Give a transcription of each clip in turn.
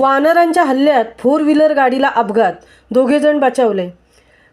वानरांच्या हल्ल्यात 4 व्हीलर गाडीला अपघात, 2 जण बचावले।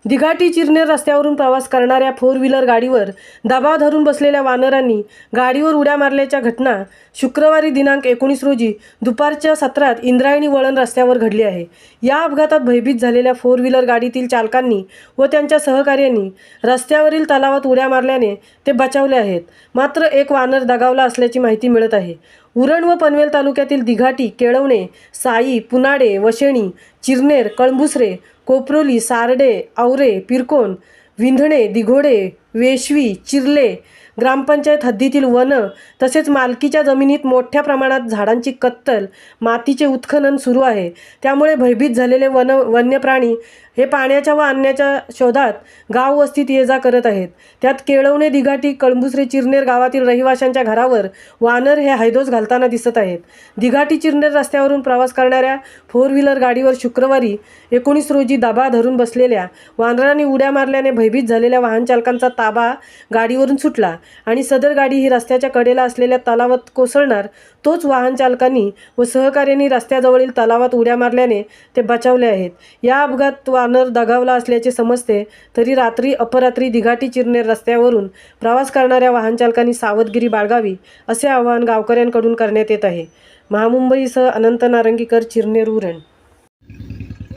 दिघाटी चिरनेर रस्त्यावरून प्रवास करणाऱ्या 4 व्हीलर गाडीवर दबा धरून बसलेल्या वानरांनी गाडीवर उड्या मारल्याच्या घटना शुक्रवारी दिनांक 19 रोजी दुपारच्या सत्रात इंद्रायणी वळण रस्त्यावर घडली आहे। या अपघातात भयभीत झालेल्या 4 व्हीलर गाडीतील चालकांनी व त्यांच्या सहकार्यांनी रस्त्यावरील तलावात उड्या मारल्याने ते बचावले आहेत। मात्र एक वानर दगावला असल्याची माहिती मिळत आहे। उरण व पनवेल तालुक्यातील दिघाटी, केळवणे, साई, पुनाडे, वशेणी, चिरनेर, कळंबुसरे, कोपरोली, सारडे, आवरे, पिरकोन, विंधणे, दिघोडे, वेशवी, चिरले ग्रामपंचायत हद्दीतील वन तसेच मालकीच्या जमिनीत मोठ्या प्रमाणात झाडांची कत्तल, मातीचे उत्खनन सुरू आहे। त्यामुळे भयभीत झालेले वन्य प्राणी हे पाण्याच्या व अन्नाच्या शोधात गाव वस्तीत ये-जा करत आहेत। त्यात केळवणे, दिघाटी, कळंबुसरे, चिरनेर गावातील रहिवाशांच्या घरावर वानर हे हैदोस घालताना दिसत आहेत। दिघाटी चिरनेर रस्त्यावरून प्रवास करणाऱ्या 4 व्हीलर गाडीवर शुक्रवारी 19 रोजी दबा धरून बसलेल्या वानरांनी उड्या मारल्याने भयभीत झालेल्या वाहन चालकांचा ताबा गाडीवरून सुटला आणि सदर गाडी ही रस्त्याच्या कडेला असलेल्या तलावात कोसळणार तोच वाहन चालकांनी व सहकार्यांनी रस्त्याजवळील तलावात उड्या मारल्याने ते बचावले आहेत। या अपघात वानर दगावला असल्याचे समजते, तरी रात्री अपरात्री दिघाटी चिरनेर रस्त्यावरून प्रवास करणाऱ्या वाहन चालकांनी सावधगिरी बाळगावी असे आवाहन गावकऱ्यांकडून करण्यात येत आहे। महामुंबईसह अनंत नारंगीकर, चिरनेर, उरण।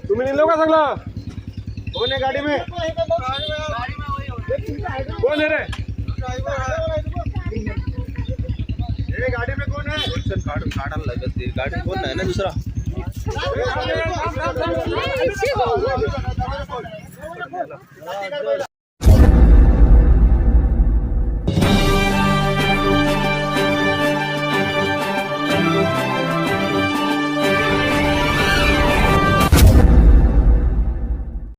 तुम्ही निघलो का सगळं? कौन है गाड़ी में? कौन है रे? ये गाड़ी में कौन है? काढायला लागत ते गाडी कोण नाही ना दुसरा।